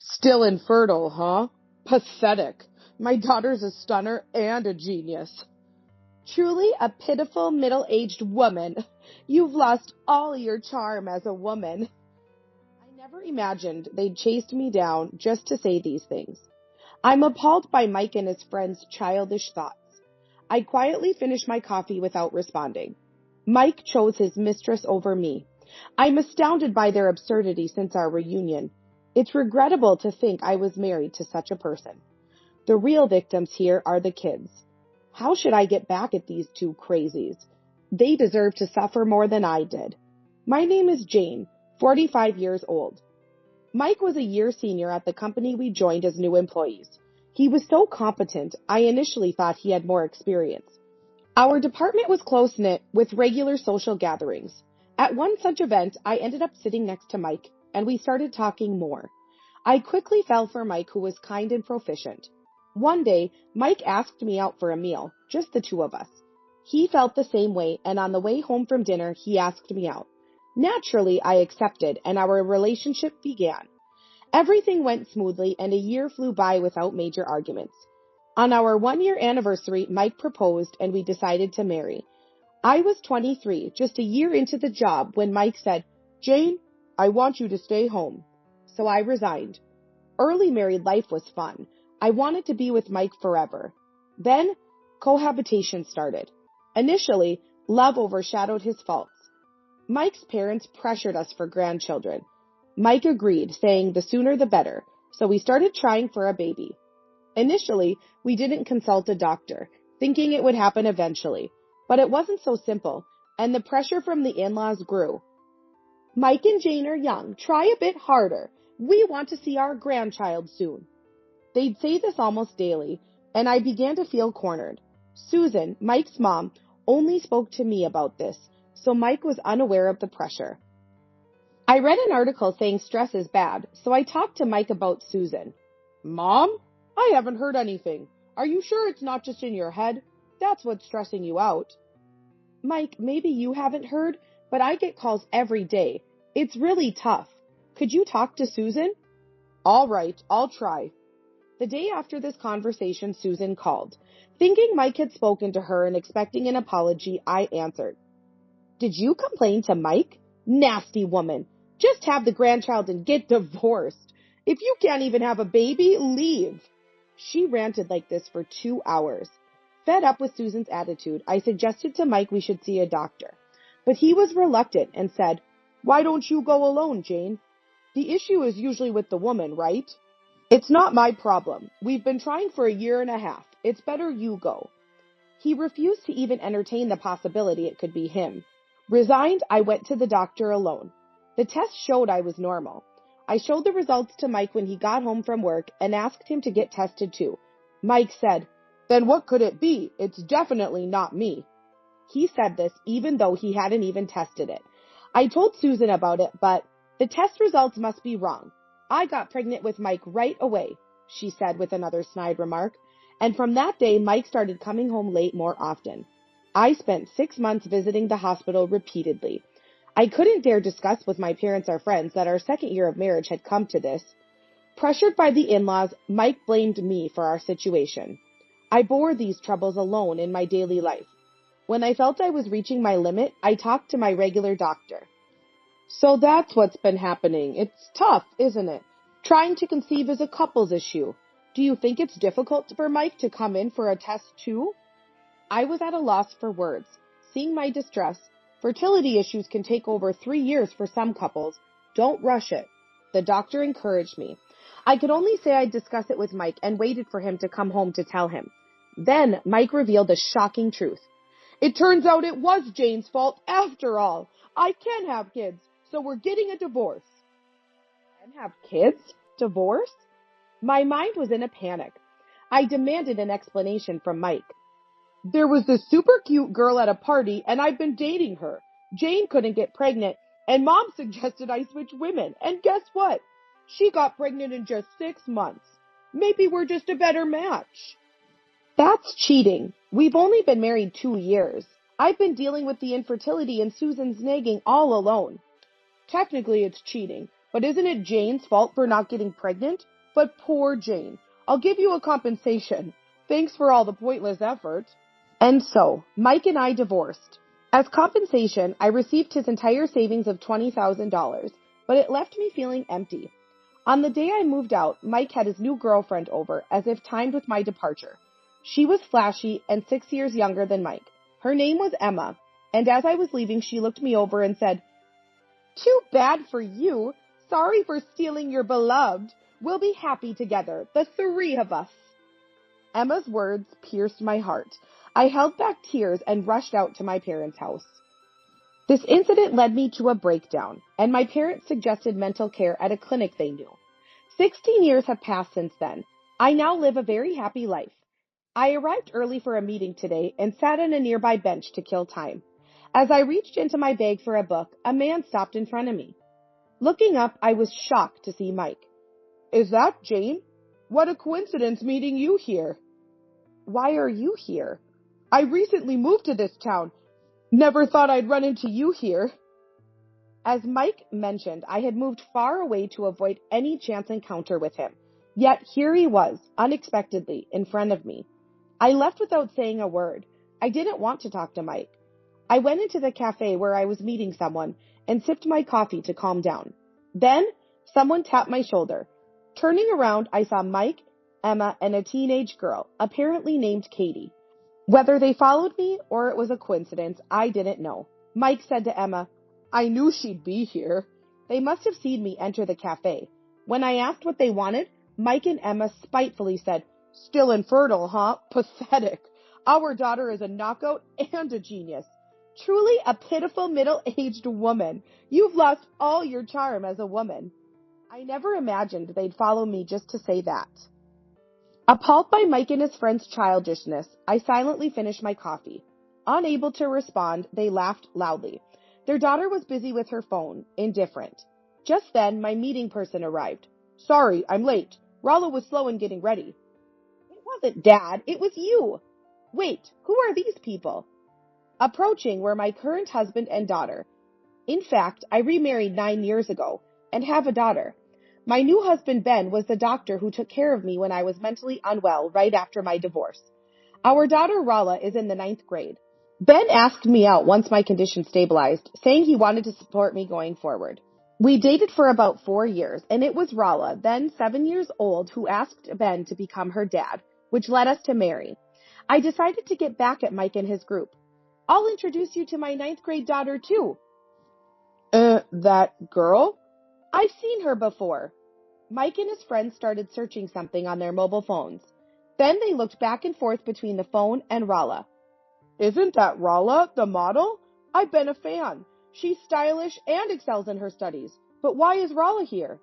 Still infertile, huh? Pathetic. My daughter's a stunner and a genius. Truly a pitiful middle-aged woman. You've lost all your charm as a woman. I never imagined they'd chased me down just to say these things. I'm appalled by Mike and his friend's childish thoughts. I quietly finished my coffee without responding. Mike chose his mistress over me. I'm astounded by their absurdity since our reunion. It's regrettable to think I was married to such a person. The real victims here are the kids. How should I get back at these two crazies? They deserve to suffer more than I did. My name is Jane, 45 years old. Mike was a year senior at the company we joined as new employees. He was so competent, I initially thought he had more experience. Our department was close-knit with regular social gatherings. At one such event, I ended up sitting next to Mike, and we started talking more. I quickly fell for Mike, who was kind and proficient. One day, Mike asked me out for a meal, just the two of us. He felt the same way, and on the way home from dinner, he asked me out. Naturally, I accepted, and our relationship began. Everything went smoothly, and a year flew by without major arguments. On our 1-year anniversary, Mike proposed, and we decided to marry. I was 23, just a year into the job, when Mike said, "Jane, I want you to stay home." So I resigned. Early married life was fun. I wanted to be with Mike forever. Then, cohabitation started. Initially, love overshadowed his faults. Mike's parents pressured us for grandchildren. Mike agreed, saying the sooner the better, so we started trying for a baby. Initially, we didn't consult a doctor, thinking it would happen eventually, but it wasn't so simple, and the pressure from the in-laws grew. "Mike and Jane are young. Try a bit harder. We want to see our grandchild soon." They'd say this almost daily, and I began to feel cornered. Susan, Mike's mom, only spoke to me about this, so Mike was unaware of the pressure. I read an article saying stress is bad, so I talked to Mike about Susan. "Mom, I haven't heard anything. Are you sure it's not just in your head? That's what's stressing you out." "Mike, maybe you haven't heard, but I get calls every day. It's really tough. Could you talk to Susan?" "All right, I'll try." The day after this conversation, Susan called. Thinking Mike had spoken to her and expecting an apology, I answered. "Did you complain to Mike? Nasty woman. Just have the grandchild and get divorced. If you can't even have a baby, leave." She ranted like this for 2 hours. Fed up with Susan's attitude, I suggested to Mike we should see a doctor. But he was reluctant and said, "Why don't you go alone, Jane? The issue is usually with the woman, right?" "It's not my problem. We've been trying for a year and a half. It's better you go." He refused to even entertain the possibility it could be him. Resigned, I went to the doctor alone. The test showed I was normal. I showed the results to Mike when he got home from work and asked him to get tested too. Mike said, "Then what could it be? It's definitely not me." He said this even though he hadn't even tested it. I told Susan about it, but the test results must be wrong. "I got pregnant with Mike right away," she said with another snide remark. And from that day, Mike started coming home late more often. I spent 6 months visiting the hospital repeatedly. I couldn't dare discuss with my parents or friends that our second year of marriage had come to this. Pressured by the in-laws, Mike blamed me for our situation. I bore these troubles alone in my daily life. When I felt I was reaching my limit, I talked to my regular doctor. "So that's what's been happening. It's tough, isn't it? Trying to conceive is a couple's issue. Do you think it's difficult for Mike to come in for a test too?" I was at a loss for words. Seeing my distress, fertility issues can take over 3 years for some couples. Don't rush it. The doctor encouraged me. I could only say I'd discuss it with Mike and waited for him to come home to tell him. Then Mike revealed the shocking truth. "It turns out it was Jane's fault after all. I can have kids, so we're getting a divorce." "And have kids? Divorce?" My mind was in a panic. I demanded an explanation from Mike. "There was this super cute girl at a party, and I've been dating her. Jane couldn't get pregnant, and Mom suggested I switch women, and guess what? She got pregnant in just 6 months. Maybe we're just a better match." That's cheating. We've only been married 2 years. I've been dealing with the infertility and Susan's nagging all alone. "Technically, it's cheating, But isn't it Jane's fault for not getting pregnant? But poor Jane. I'll give you a compensation. Thanks for all the pointless effort. And so, Mike and I divorced. As compensation, I received his entire savings of $20,000, but it left me feeling empty. On the day I moved out, Mike had his new girlfriend over, as if timed with my departure. She was flashy and 6 years younger than Mike. Her name was Emma, and as I was leaving, she looked me over and said, "Too bad for you. Sorry for stealing your beloved. We'll be happy together, the three of us." Emma's words pierced my heart. I held back tears and rushed out to my parents' house. This incident led me to a breakdown, and my parents suggested mental care at a clinic they knew. 16 years have passed since then. I now live a very happy life. I arrived early for a meeting today and sat on a nearby bench to kill time. As I reached into my bag for a book, a man stopped in front of me. Looking up, I was shocked to see Mike. "Is that Jane? What a coincidence meeting you here." "Why are you here?" "I recently moved to this town. Never thought I'd run into you here." As Mike mentioned, I had moved far away to avoid any chance encounter with him. Yet here he was, unexpectedly, in front of me. I left without saying a word. I didn't want to talk to Mike. I went into the cafe where I was meeting someone and sipped my coffee to calm down. Then, someone tapped my shoulder. Turning around, I saw Mike, Emma, and a teenage girl, apparently named Katie. Whether they followed me or it was a coincidence, I didn't know. Mike said to Emma, "I knew she'd be here." They must have seen me enter the cafe. When I asked what they wanted, Mike and Emma spitefully said, "Still infertile, huh? Pathetic. Our daughter is a knockout and a genius. Truly a pitiful middle-aged woman. You've lost all your charm as a woman." I never imagined they'd follow me just to say that. Appalled by Mike and his friend's childishness, I silently finished my coffee. Unable to respond, they laughed loudly. Their daughter was busy with her phone, indifferent. Just then, my meeting person arrived. "Sorry, I'm late. Rollo was slow in getting ready." "It wasn't Dad, it was you." "Wait, who are these people?" Approaching were my current husband and daughter. In fact, I remarried 9 years ago and have a daughter. My new husband, Ben, was the doctor who took care of me when I was mentally unwell right after my divorce. Our daughter, Rala, is in the 9th grade. Ben asked me out once my condition stabilized, saying he wanted to support me going forward. We dated for about 4 years, and it was Rala, then 7 years old, who asked Ben to become her dad, which led us to marry. I decided to get back at Mike and his group. "I'll introduce you to my 9th grade daughter, too." That girl? I've seen her before." Mike and his friends started searching something on their mobile phones. Then they looked back and forth between the phone and Rala. "Isn't that Rala, the model? I've been a fan. She's stylish and excels in her studies. But why is Rala here?"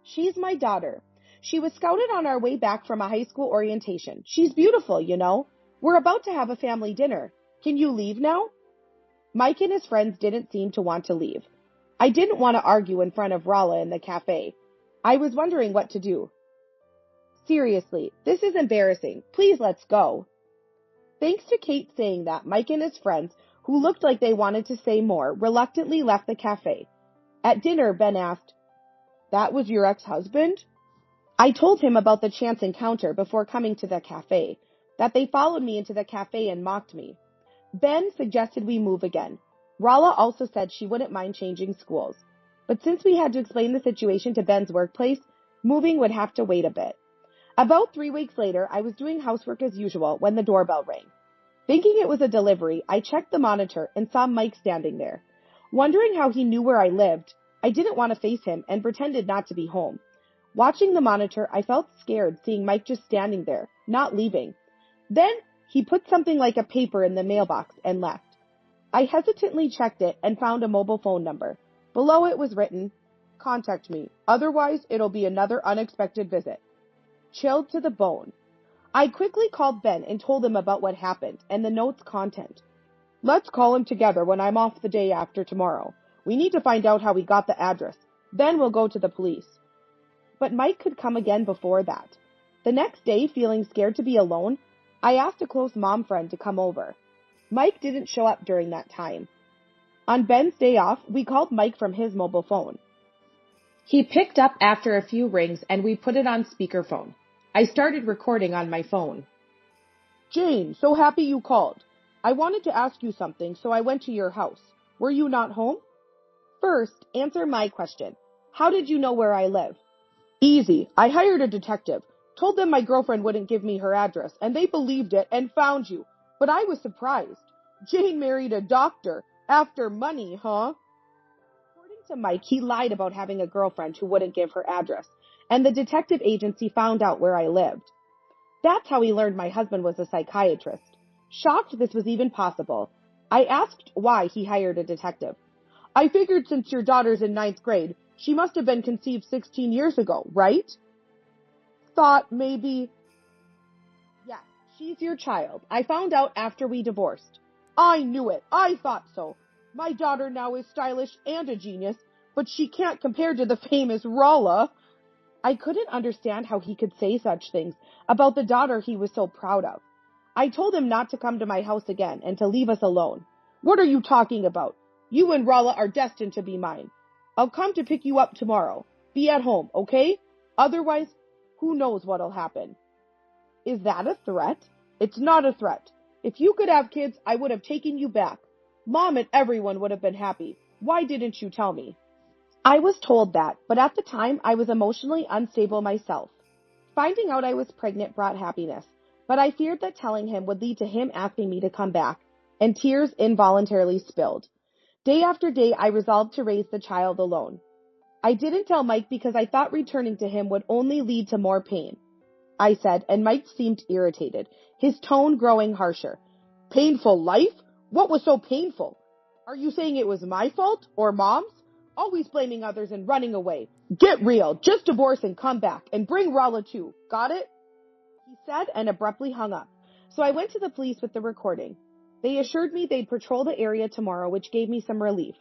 "She's my daughter. She was scouted on our way back from a high school orientation. She's beautiful, you know. We're about to have a family dinner. Can you leave now?" Mike and his friends didn't seem to want to leave. I didn't want to argue in front of Rala in the cafe. I was wondering what to do. "Seriously, this is embarrassing. Please let's go." Thanks to Kate saying that, Mike and his friends, who looked like they wanted to say more, reluctantly left the cafe. At dinner, Ben asked, "That was your ex-husband?" I told him about the chance encounter before coming to the cafe, that they followed me into the cafe and mocked me. Ben suggested we move again. Rala also said she wouldn't mind changing schools. But since we had to explain the situation to Ben's workplace, moving would have to wait a bit. About 3 weeks later, I was doing housework as usual when the doorbell rang. Thinking it was a delivery, I checked the monitor and saw Mike standing there. Wondering how he knew where I lived, I didn't want to face him and pretended not to be home. Watching the monitor, I felt scared seeing Mike just standing there, not leaving. Then he put something like a paper in the mailbox and left. I hesitantly checked it and found a mobile phone number. Below it was written, "Contact me, otherwise it'll be another unexpected visit." Chilled to the bone. I quickly called Ben and told him about what happened and the note's content. "Let's call him together when I'm off the day after tomorrow. We need to find out how he got the address. Then we'll go to the police." But Mike could come again before that. The next day, feeling scared to be alone, I asked a close mom friend to come over. Mike didn't show up during that time. On Ben's day off, we called Mike from his mobile phone. He picked up after a few rings and we put it on speakerphone. I started recording on my phone. Jane, so happy you called. I wanted to ask you something, so I went to your house. Were you not home? First, answer my question. How did you know where I live? Easy. I hired a detective, told them my girlfriend wouldn't give me her address, and they believed it and found you. But I was surprised. Jane married a doctor. After money, huh? According to Mike, he lied about having a girlfriend who wouldn't give her address, and the detective agency found out where I lived. That's how he learned my husband was a psychiatrist. Shocked this was even possible, I asked why he hired a detective. I figured since your daughter's in 9th grade, she must have been conceived 16 years ago, right? Thought maybe... Yes, she's your child. I found out after we divorced. I knew it. I thought so. My daughter now is stylish and a genius, but she can't compare to the famous Rolla. I couldn't understand how he could say such things about the daughter he was so proud of. I told him not to come to my house again and to leave us alone. What are you talking about? You and Rolla are destined to be mine. I'll come to pick you up tomorrow. Be at home, okay? Otherwise, who knows what'll happen. Is that a threat? It's not a threat. If you could have kids, I would have taken you back. Mom and everyone would have been happy. Why didn't you tell me? I was told that, but at the time I was emotionally unstable myself. Finding out I was pregnant brought happiness, but I feared that telling him would lead to him asking me to come back, and tears involuntarily spilled. Day after day, I resolved to raise the child alone. I didn't tell Mike because I thought returning to him would only lead to more pain. I said, and Mike seemed irritated, his tone growing harsher. Painful life? What was so painful? Are you saying it was my fault or Mom's? Always blaming others and running away. Get real. Just divorce and come back. And bring Rolla too. Got it? He said and abruptly hung up. So I went to the police with the recording. They assured me they'd patrol the area tomorrow, which gave me some relief.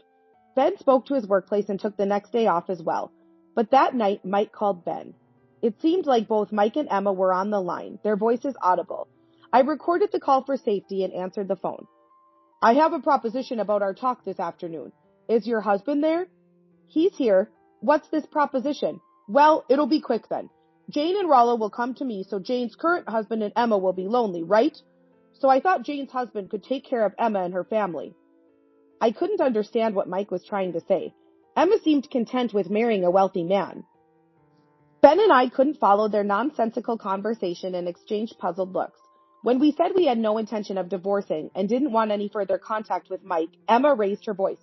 Ben spoke to his workplace and took the next day off as well. But that night, Mike called Ben. It seemed like both Mike and Emma were on the line, their voices audible. I recorded the call for safety and answered the phone. I have a proposition about our talk this afternoon. Is your husband there? He's here. What's this proposition? Well, it'll be quick then. Jane and Rolla will come to me, so Jane's current husband and Emma will be lonely, right? So I thought Jane's husband could take care of Emma and her family. I couldn't understand what Mike was trying to say. Emma seemed content with marrying a wealthy man. Ben and I couldn't follow their nonsensical conversation and exchanged puzzled looks. When we said we had no intention of divorcing and didn't want any further contact with Mike, Emma raised her voice.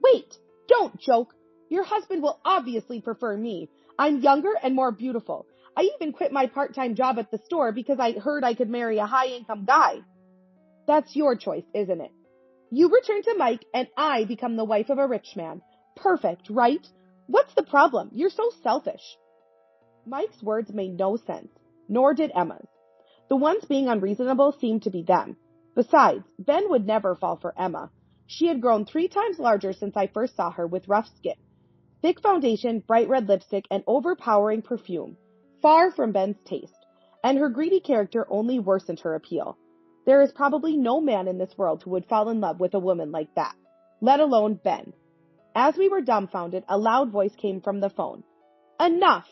Wait! Don't joke! Your husband will obviously prefer me. I'm younger and more beautiful. I even quit my part-time job at the store because I heard I could marry a high-income guy. That's your choice, isn't it? You return to Mike and I become the wife of a rich man. Perfect, right? What's the problem? You're so selfish. Mike's words made no sense, nor did Emma's. The ones being unreasonable seemed to be them. Besides, Ben would never fall for Emma. She had grown 3 times larger since I first saw her with rough skin. Thick foundation, bright red lipstick, and overpowering perfume. Far from Ben's taste. And her greedy character only worsened her appeal. There is probably no man in this world who would fall in love with a woman like that. Let alone Ben. As we were dumbfounded, a loud voice came from the phone. Enough!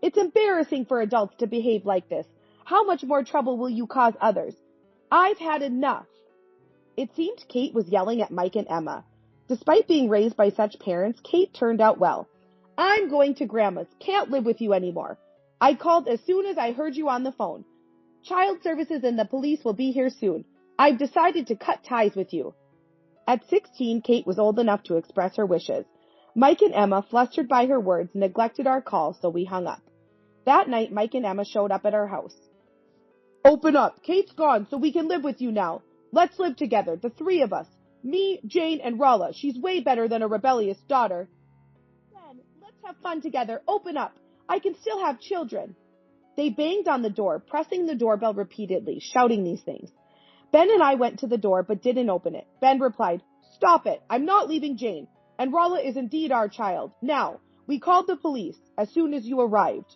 It's embarrassing for adults to behave like this. How much more trouble will you cause others? I've had enough. It seemed Kate was yelling at Mike and Emma. Despite being raised by such parents, Kate turned out well. I'm going to Grandma's. Can't live with you anymore. I called as soon as I heard you on the phone. Child services and the police will be here soon. I've decided to cut ties with you. At 16, Kate was old enough to express her wishes. Mike and Emma, flustered by her words, neglected our call, so we hung up. That night, Mike and Emma showed up at our house. Open up. Kate's gone, so we can live with you now. Let's live together, the 3 of us. Me, Jane, and Rolla. She's way better than a rebellious daughter. Then, let's have fun together. Open up. I can still have children. They banged on the door, pressing the doorbell repeatedly, shouting these things. Ben and I went to the door, but didn't open it. Ben replied, Stop it. I'm not leaving Jane. And Rolla is indeed our child. Now, we called the police as soon as you arrived.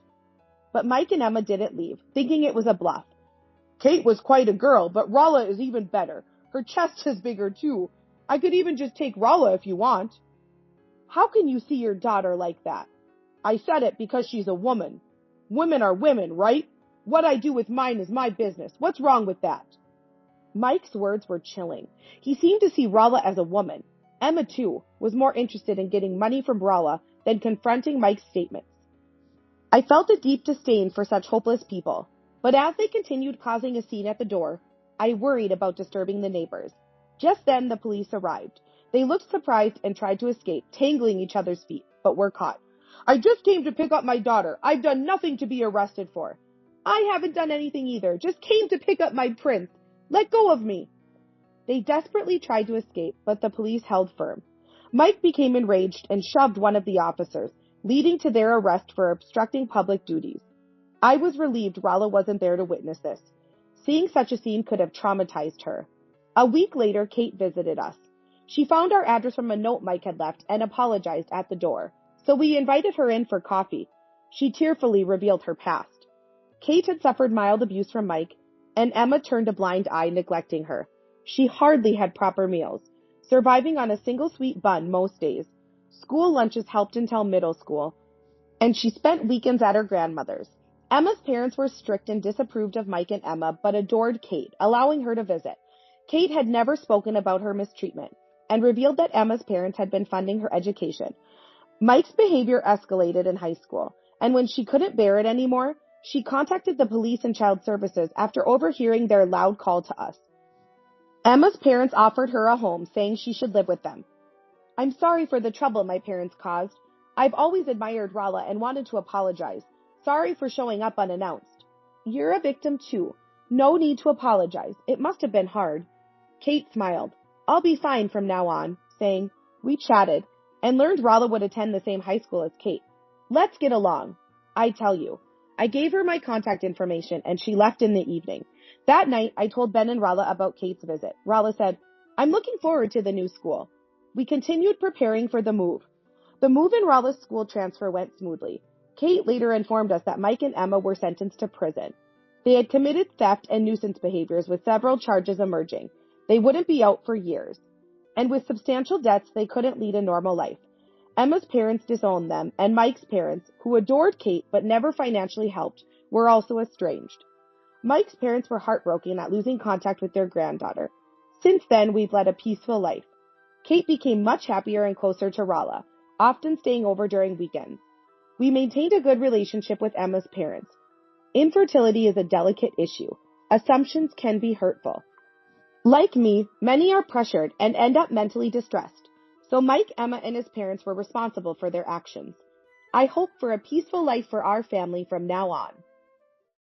But Mike and Emma didn't leave, thinking it was a bluff. Kate was quite a girl, but Rolla is even better. Her chest is bigger, too. I could even just take Rolla if you want. How can you see your daughter like that? I said it because she's a woman. Women are women, right? What I do with mine is my business. What's wrong with that? Mike's words were chilling. He seemed to see Rala as a woman. Emma, too, was more interested in getting money from Rala than confronting Mike's statements. I felt a deep disdain for such hopeless people, but as they continued causing a scene at the door, I worried about disturbing the neighbors. Just then, the police arrived. They looked surprised and tried to escape, tangling each other's feet, but were caught. I just came to pick up my daughter. I've done nothing to be arrested for. I haven't done anything either. Just came to pick up my prince. Let go of me. They desperately tried to escape, but the police held firm. Mike became enraged and shoved one of the officers, leading to their arrest for obstructing public duties. I was relieved Rala wasn't there to witness this. Seeing such a scene could have traumatized her. A week later, Kate visited us. She found our address from a note Mike had left and apologized at the door, so we invited her in for coffee. She tearfully revealed her past. Kate had suffered mild abuse from Mike, and Emma turned a blind eye, neglecting her. She hardly had proper meals, surviving on a single sweet bun most days. School lunches helped until middle school, and she spent weekends at her grandmother's. Emma's parents were strict and disapproved of Mike and Emma, but adored Kate, allowing her to visit. Kate had never spoken about her mistreatment, and revealed that Emma's parents had been funding her education. Mike's behavior escalated in high school, and when she couldn't bear it anymore, she contacted the police and child services after overhearing their loud call to us. Emma's parents offered her a home, saying she should live with them. I'm sorry for the trouble my parents caused. I've always admired Rala and wanted to apologize. Sorry for showing up unannounced. You're a victim too. No need to apologize. It must have been hard. Kate smiled. I'll be fine from now on, saying, we chatted, and learned Rala would attend the same high school as Kate. Let's get along. I tell you. I gave her my contact information, and she left in the evening. That night, I told Ben and Rala about Kate's visit. Rala said, I'm looking forward to the new school. We continued preparing for the move. The move and Rala's school transfer went smoothly. Kate later informed us that Mike and Emma were sentenced to prison. They had committed theft and nuisance behaviors with several charges emerging. They wouldn't be out for years. And with substantial debts, they couldn't lead a normal life. Emma's parents disowned them, and Mike's parents, who adored Kate but never financially helped, were also estranged. Mike's parents were heartbroken at losing contact with their granddaughter. Since then, we've led a peaceful life. Kate became much happier and closer to Rala, often staying over during weekends. We maintained a good relationship with Emma's parents. Infertility is a delicate issue. Assumptions can be hurtful. Like me, many are pressured and end up mentally distressed. So Mike, Emma, and his parents were responsible for their actions. I hope for a peaceful life for our family from now on.